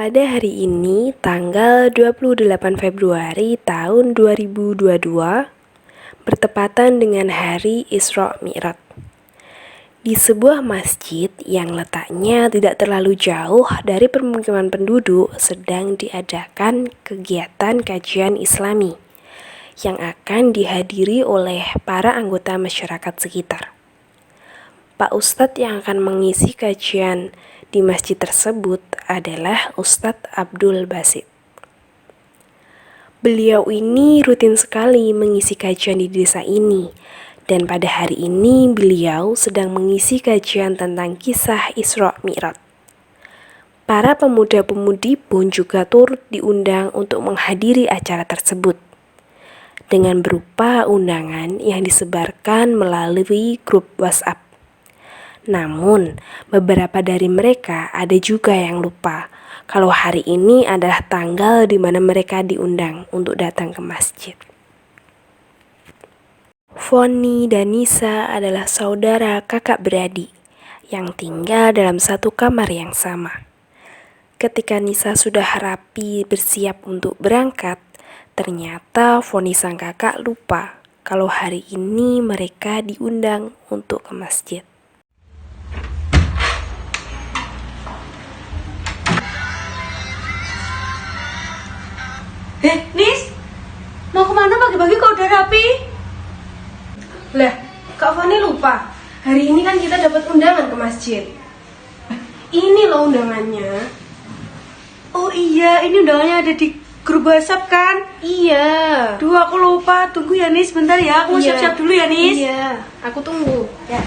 Pada hari ini, tanggal 28 Februari tahun 2022, bertepatan dengan hari Isra Mi'raj. Di sebuah masjid yang letaknya tidak terlalu jauh dari permukiman penduduk sedang diadakan kegiatan kajian Islami yang akan dihadiri oleh para anggota masyarakat sekitar. Pak Ustadz yang akan mengisi kajian di masjid tersebut adalah Ustadz Abdul Basit. Beliau ini rutin sekali mengisi kajian di desa ini, dan pada hari ini beliau sedang mengisi kajian tentang kisah Isra Mi'raj. Para pemuda-pemudi pun juga turut diundang untuk menghadiri acara tersebut, dengan berupa undangan yang disebarkan melalui grup WhatsApp. Namun, beberapa dari mereka ada juga yang lupa kalau hari ini adalah tanggal di mana mereka diundang untuk datang ke masjid. Foni dan Nisa adalah saudara kakak beradik yang tinggal dalam satu kamar yang sama. Ketika Nisa sudah rapi bersiap untuk berangkat, ternyata Foni sang kakak lupa kalau hari ini mereka diundang untuk ke masjid. Nis, mau kemana pagi-pagi kok udah rapi? Lah, Kak Fani lupa. Hari ini kan kita dapat undangan ke masjid. Ini loh undangannya. Oh iya, ini undangannya ada di grup WhatsApp kan? Iya. Duh, aku lupa. Tunggu ya Nis, bentar ya. Aku mau Iya. siap-siap dulu ya Nis. Iya, aku tunggu. Ya.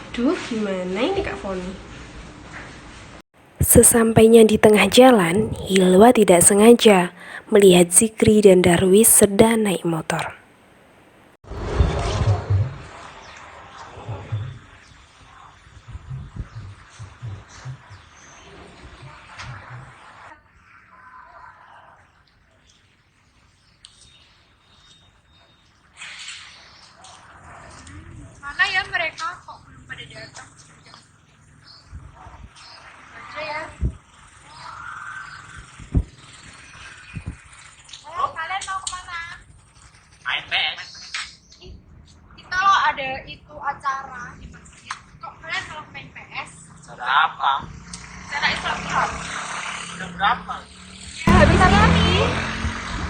Duh, gimana ini Kak Fani? Sesampainya di tengah jalan, Hilwa tidak sengaja melihat Zikri dan Darwis sedang naik motor. Mana ya mereka kok belum pada datang? Aja ya. Oh, kalian mau kemana? Main PS. Kita loh ada itu acara di masjid. Kok kalian malah main PS? Acara apa? Acara Islam Club. Udah berapa? Ya, habis ini.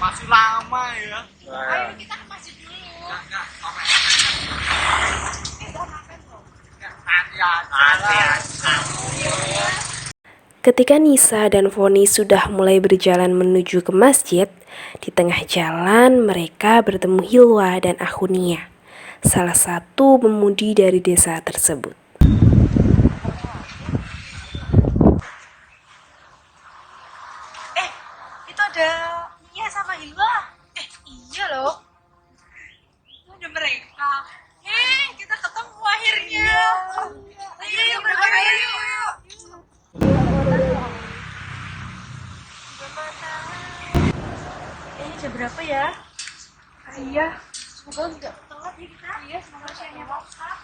Masih lama ya. Ayo kita ke masjid dulu. Enggak, apa? Udah makan loh. Nanti aja. Ketika Nisa dan Foni sudah mulai berjalan menuju ke masjid, di tengah jalan mereka bertemu Hilwa dan Akhunia, salah satu pemudi dari desa tersebut. Itu ada Nia sama Hilwa. Iya loh. Itu ada mereka. Kita ketemu akhirnya. Ayo, berangkat yuk. Ini jam berapa ya? Iya. Semoga nggak telat ya kita. Iya, semoga siangnya makan.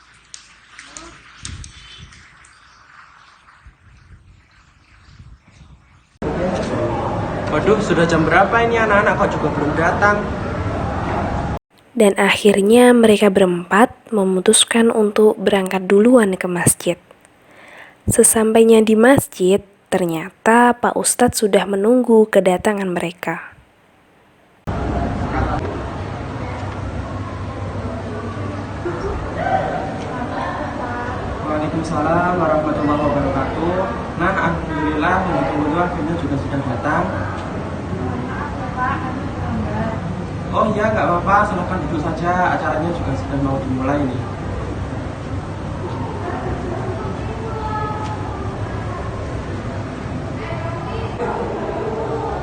Waduh, sudah jam berapa ini anak-anak kok juga belum datang? Dan akhirnya mereka berempat memutuskan untuk berangkat duluan ke masjid. Sesampainya di masjid, ternyata Pak Ustadz sudah menunggu kedatangan mereka. Waalaikumsalam warahmatullahi wabarakatuh. Nah, alhamdulillah yang ditunggu akhirnya juga sudah datang. Oh iya, nggak apa-apa, silahkan duduk saja. Acaranya juga sudah mau dimulai nih.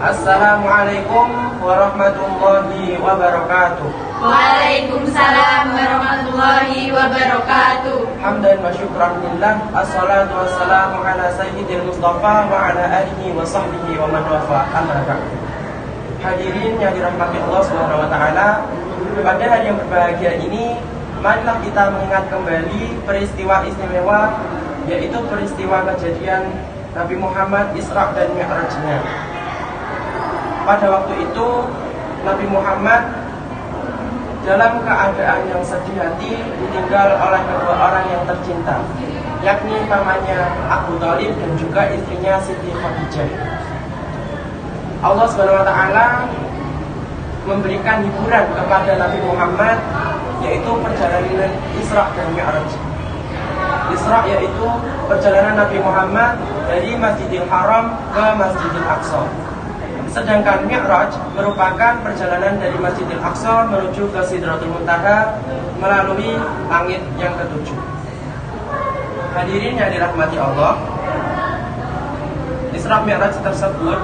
Assalamualaikum warahmatullahi wabarakatuh. Waalaikumsalam warahmatullahi wabarakatuh. Hamdan wa syukran lillah. Assalatu wassalamu ala sayyidil Mustafa wa ala alihi wa sahbihi wa man wafa. Amma ba'd. Hadirin yang dirahmati Allah Subhanahu wa taala, pada hari yang berbahagia ini, marilah kita mengingat kembali peristiwa istimewa, yaitu peristiwa kejadian Nabi Muhammad Isra dan Mi'rajnya. Pada waktu itu Nabi Muhammad dalam keadaan yang sedih hati ditinggal oleh kedua orang yang tercinta, yakni pamannya Abu Thalib dan juga istrinya Siti Khadijah. Allah Subhanahu wa taala memberikan hiburan kepada Nabi Muhammad, yaitu perjalanan Isra dan Mi'raj. Isra yaitu perjalanan Nabi Muhammad dari Masjidil Haram ke Masjidil Aqsa. Sedangkan Mi'raj merupakan perjalanan dari Masjidil Aqsa menuju ke Sidratul Muntaha melalui langit yang ketujuh. Hadirin yang dirahmati Allah, Isra Mi'raj tersebut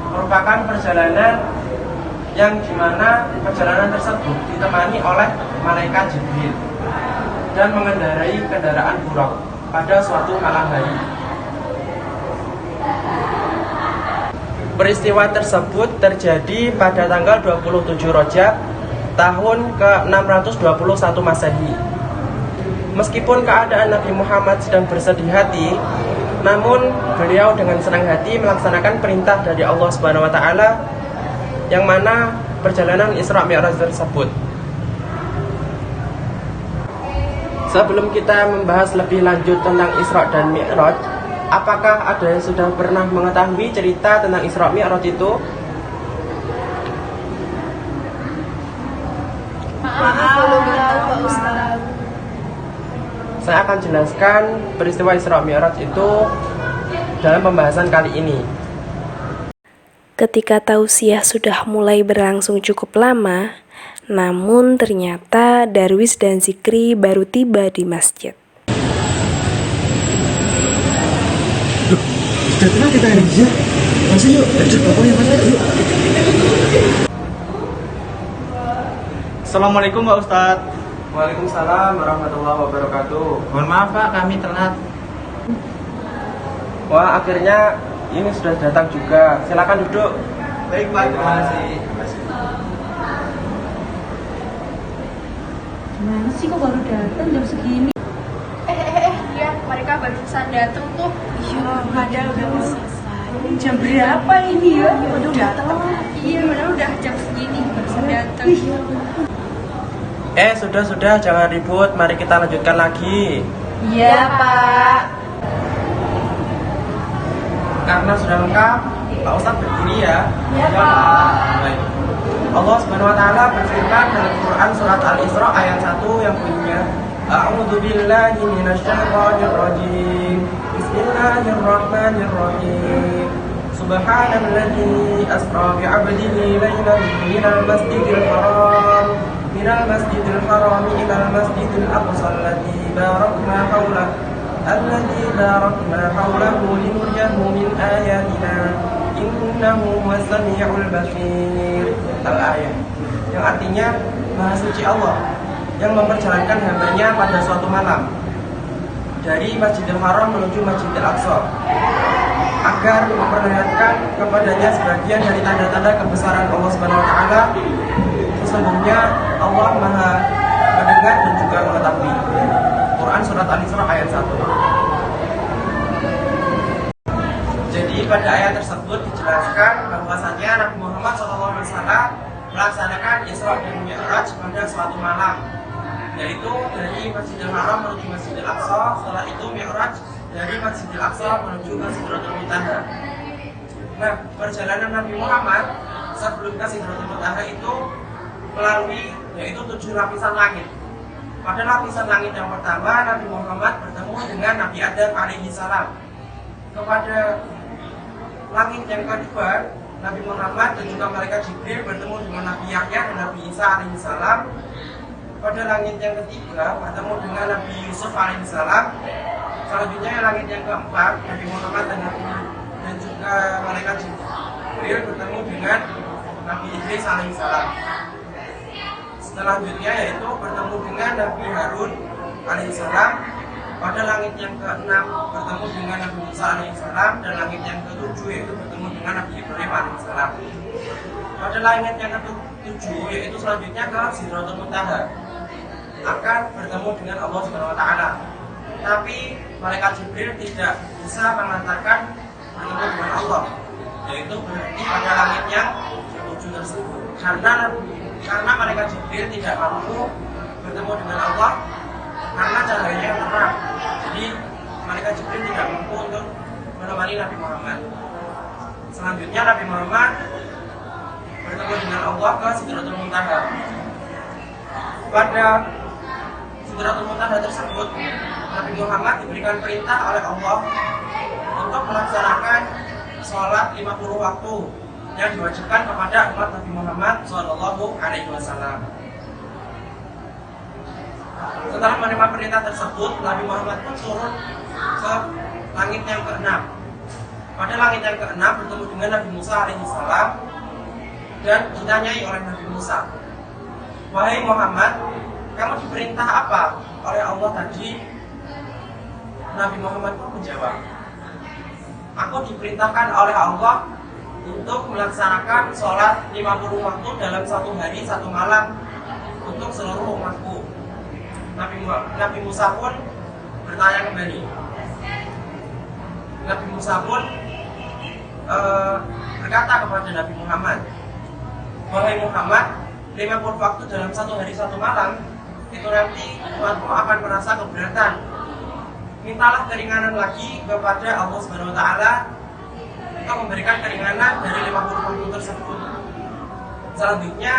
merupakan perjalanan yang dimana perjalanan tersebut ditemani oleh malaikat Jibril dan mengendarai kendaraan burak pada suatu malam hari. Peristiwa tersebut terjadi pada tanggal 27 Rajab tahun ke-621 Masehi. Meskipun keadaan Nabi Muhammad sedang bersedih hati, namun beliau dengan senang hati melaksanakan perintah dari Allah Subhanahu wa taala, yang mana perjalanan Isra Mi'raj tersebut. Sebelum kita membahas lebih lanjut tentang Isra dan Mi'raj, apakah ada yang sudah pernah mengetahui cerita tentang Isra Mi'raj itu? Saya akan jelaskan peristiwa Isra Mi'raj itu dalam pembahasan kali ini. Ketika tausiah sudah mulai berlangsung cukup lama, namun ternyata Darwis dan Zikri baru tiba di masjid. Sudah tenang kita hari ya. Masih yuk, lanjut pokoknya masuk yuk. Assalamualaikum Pak Ustadz. Waalaikumsalam warahmatullahi wabarakatuh. Mohon maaf Pak, kami telat. Wah, akhirnya ini sudah datang juga. Silakan duduk. Baik Pak, terima kasih. Gimana sih kok baru datang jam segini? Ya, mereka barusan datang tuh. Iya, padahal udah mau selesai. Jam berapa ini ya? Udah datang. Iya, padahal udah jam segini barusan datang. Sudah, jangan ribut. Mari kita lanjutkan lagi. Iya, Pak. Karena sudah lengkap, Pak Ustadz berdiri ya. Iya, Pak. Baik. Allah Subhanahu wa taala berfirman dalam Quran surat Al-Isra ayat 1 yang bunyinya, A'udzu billahi minasyaitonir rajim. Bismillahirrahmanirrahim. Subhanalladzi asra bi 'abdihi lailan minal masjidil haram ila al-masjidil aqsa alladzi barakna hawlahu linuriyahu min ayatina innahu huwas samiul basir. Al-ayat yang artinya Maha Suci Allah yang memperjalankan hambanya pada suatu malam dari Masjidil Haram menuju Masjidil Aqsa agar memperlihatkan kepadanya sebagian dari tanda-tanda kebesaran Allah Subhanahu wa taala. Sesungguhnya Allah Maha mendengar dan juga mengetahui. Quran surat Al-Isra ayat 1. Jadi pada ayat tersebut dijelaskan bahwasanya Nabi Muhammad SAW melaksanakan Isra dan Mi'raj pada suatu malam, yaitu dari Masjidil Haram menuju Masjidil Aqsa. Setelah itu Mi'raj dari Masjidil Aqsa menuju ke Sidratul Muntaha. Nah, perjalanan Nabi Muhammad sebelum ke Sidratul Muntaha itu melalui yaitu 7 lapisan langit. Pada lapisan langit yang pertama, Nabi Muhammad bertemu dengan Nabi Adam alaihi salam. Kepada langit yang kedua, Nabi Muhammad dan juga malaikat Jibril bertemu dengan Nabi Yahya dan Nabi Isa alaihi salam. Pada langit yang ketiga, bertemu dengan Nabi Yusuf alaihi salam. Selanjutnya langit yang keempat, Nabi Muhammad dan juga malaikat Jibril bertemu dengan Nabi Idris alaihi salam. Selanjutnya yaitu bertemu dengan Nabi Harun alaihissalam. Pada langit yang ke-6 bertemu dengan Nabi Musa alaihissalam, dan langit yang ke-7 yaitu bertemu dengan Nabi Ibrahim alaihissalam. Pada langit yang ke-7 yaitu selanjutnya ke Sidratul Muntaha akan bertemu dengan Allah Subhanahu wa taala. tapi malaikat Jibril tidak bisa mengantarkan bertemu dengan Allah, yaitu berarti pada langit yang ketujuh tersebut. Karena malaikat Jibril tidak mampu bertemu dengan Allah karena cahayanya yang terang. Jadi malaikat Jibril tidak mampu untuk menemani Nabi Muhammad. Selanjutnya Nabi Muhammad bertemu dengan Allah ke Sidratul Muntaha. Pada Sidratul Muntaha tersebut, Nabi Muhammad diberikan perintah oleh Allah untuk melaksanakan sholat 50 waktu yang diwajibkan kepada umat Nabi Muhammad SAW. Setelah menerima perintah tersebut, Nabi Muhammad pun turun ke langit yang ke-6. Pada langit yang ke-6 bertemu dengan Nabi Musa alaihissalam dan ditanyai oleh Nabi Musa, "Wahai Muhammad, kamu diperintah apa oleh Allah tadi?" Nabi Muhammad pun menjawab, "Aku diperintahkan oleh Allah untuk melaksanakan sholat 50 waktu dalam satu hari satu malam untuk seluruh umatku." Nabi Musa pun bertanya kembali. Nabi Musa pun berkata kepada Nabi Muhammad, "Wahai Muhammad, 50 waktu dalam satu hari satu malam itu nanti umatku akan merasa keberatan. Mintalah keringanan lagi kepada Allah Subhanahu wa Ta'ala untuk memberikan keringanan dari 50 waktu tersebut." Selanjutnya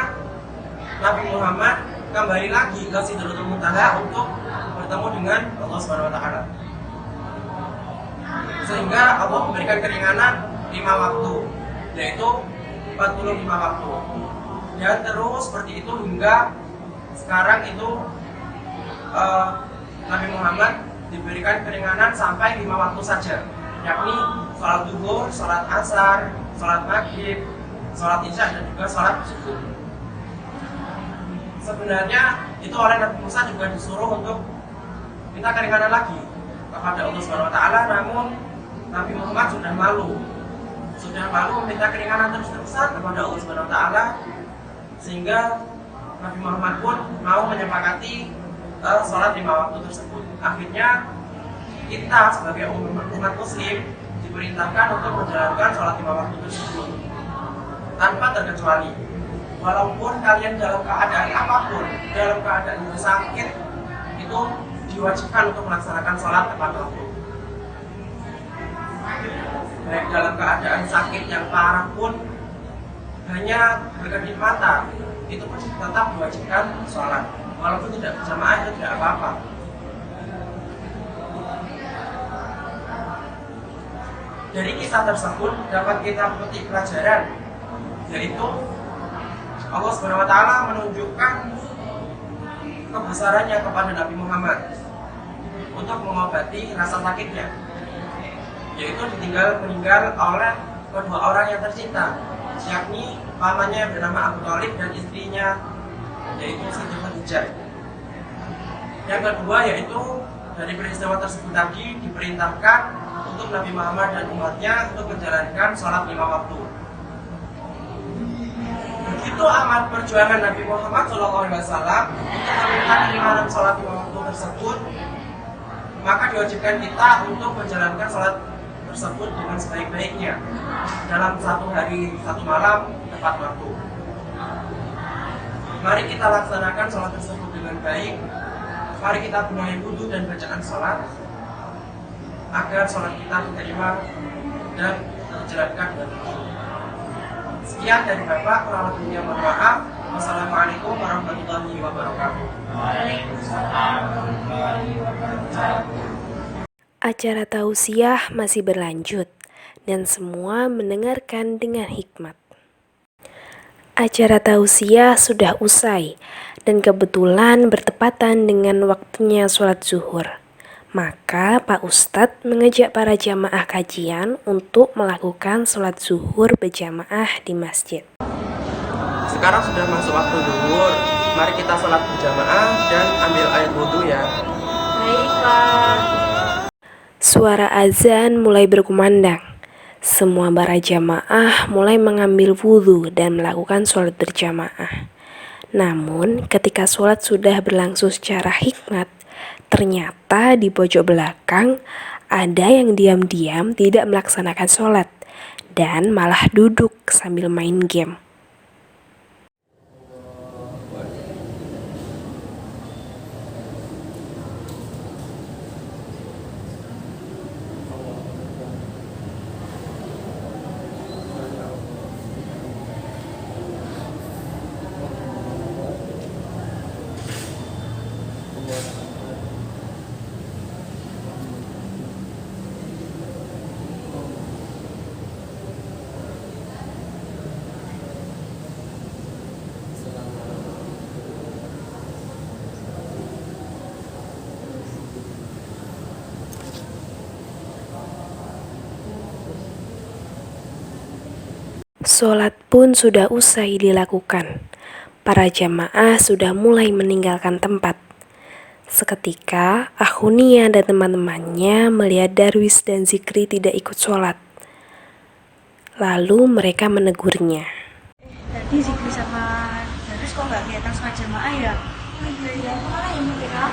Nabi Muhammad kembali lagi ke Sidratul Muntaha untuk bertemu dengan Allah Subhanahu wa Ta'ala. Sehingga Allah memberikan keringanan 5 waktu, yaitu 45 waktu. Dan terus seperti itu hingga sekarang itu Nabi Muhammad diberikan keringanan sampai 5 waktu saja, yakni sholat zuhur, sholat asar, sholat maghrib, sholat isya dan juga sholat subuh. Sebenarnya itu oleh Nabi Musa juga disuruh untuk minta keringanan lagi kepada Allah Subhanahu wa Ta'ala, namun Nabi Muhammad sudah malu meminta keringanan terus-terusan kepada Allah Subhanahu wa Ta'ala, sehingga Nabi Muhammad pun mau menyepakati sholat 5 waktu tersebut. Akhirnya kita sebagai umat muslim diperintahkan untuk menjalankan sholat 5 waktu tersebut tanpa terkecuali. Walaupun kalian dalam keadaan apapun, dalam keadaan sakit, itu diwajibkan untuk melaksanakan sholat tepat waktu. Baik dalam keadaan sakit yang parah pun, hanya berkedip mata, itu pun tetap diwajibkan sholat. Walaupun tidak berjamaah itu tidak apa-apa. Dari kisah tersebut dapat kita petik pelajaran, yaitu Allah Subhanahu wa Ta'ala menunjukkan kebesarannya kepada Nabi Muhammad untuk mengobati rasa sakitnya, yaitu meninggal oleh kedua orang yang tercinta, yakni pamannya yang bernama Abu Thalib dan istrinya yaitu Siti Khadijah. Yang kedua yaitu dari peristiwa tersebut tadi diperintahkan untuk Nabi Muhammad dan umatnya untuk menjalankan sholat 5 waktu. Begitu amat perjuangan Nabi Muhammad SAW untuk meminta keringanan sholat 5 waktu tersebut, maka diwajibkan kita untuk menjalankan sholat tersebut dengan sebaik-baiknya dalam satu hari satu malam tepat waktu. Mari kita laksanakan sholat tersebut dengan baik. Mari kita benahi wudu dan bacaan sholat agar sholat kita diterima dan terjalankan dengan baik. Sekian dari Bapak, kurang lebihnya mohon maaf. Wassalamualaikum warahmatullahi wabarakatuh. Acara tausiah masih berlanjut dan semua mendengarkan dengan hikmat. Acara tausiah sudah usai dan kebetulan bertepatan dengan waktunya sholat zuhur. Maka Pak Ustadz mengajak para jamaah kajian untuk melakukan sholat zuhur berjamaah di masjid. Sekarang sudah masuk waktu zuhur. Mari kita sholat berjamaah dan ambil air wudhu ya. Baiklah. Suara azan mulai berkumandang. Semua para jamaah mulai mengambil wudhu dan melakukan sholat berjamaah. Namun ketika sholat sudah berlangsung secara hikmat, Ternyata di pojok belakang ada yang diam-diam tidak melaksanakan sholat dan malah duduk sambil main game. Sholat pun sudah usai dilakukan. Para jamaah sudah mulai meninggalkan tempat. Seketika, Akhunia dan teman-temannya melihat Darwis dan Zikri tidak ikut sholat. Lalu mereka menegurnya. Tadi Zikri sama Darwis kok nggak kelihatan sholat jamaah ya? Iya, malah yang mereka.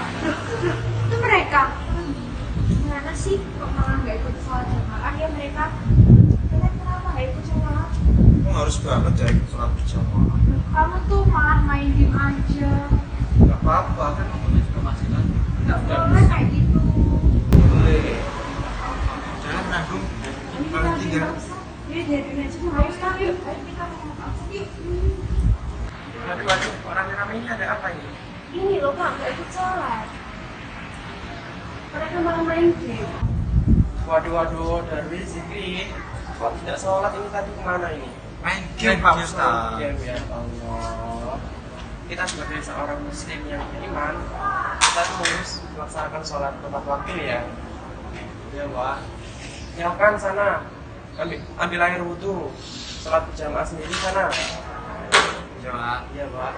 Itu mereka. Gimana sih kok malah nggak ikut sholat jamaah ya mereka? Kalian kenapa nggak ikut sholat? Kamu harus banget ya ikut sholat berjamaah. Kamu tuh malah main game aja. Gak apa-apa kan waktunya juga masih kan. Nggak boleh kayak gitu. Boleh. Jangan nanggung. Kalian tinggal. Jadi dari aja nggak usah. Ayo kita mau apa sih? Waduh, orang ramai ini ada apa ini? Ini loh Kak, nggak ikut sholat. Mereka malah main game. Waduh, Darwis, Zikri, kok tidak sholat ini tadi kemana ini? Main game Pak Ustaz. Game ya Allah. Kita sebagai seorang muslim yang beriman, kita harus melaksanakan sholat tepat waktu ya. Ya Pak. Nyiapkan sana, ambil air wudhu, sholat berjamaah sendiri sana. Jamaah. Iya Pak.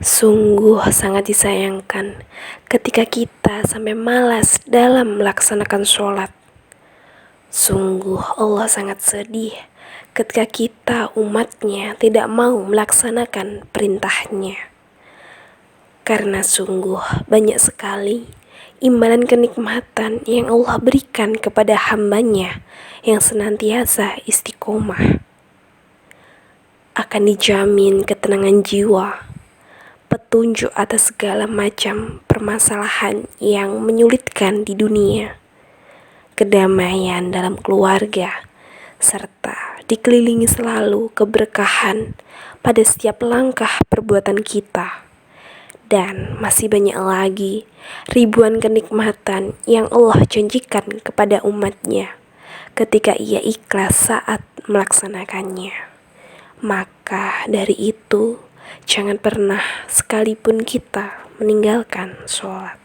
Sungguh sangat disayangkan ketika kita sampai malas dalam melaksanakan sholat. Sungguh Allah sangat sedih ketika kita umatnya tidak mau melaksanakan perintahnya. Karena sungguh banyak sekali imbalan kenikmatan yang Allah berikan kepada hambanya yang senantiasa istiqomah. Akan dijamin ketenangan jiwa, petunjuk atas segala macam permasalahan yang menyulitkan di dunia, kedamaian dalam keluarga, serta dikelilingi selalu keberkahan pada setiap langkah perbuatan kita. Dan masih banyak lagi ribuan kenikmatan yang Allah janjikan kepada umatnya ketika ia ikhlas saat melaksanakannya. Maka dari itu, jangan pernah sekalipun kita meninggalkan sholat.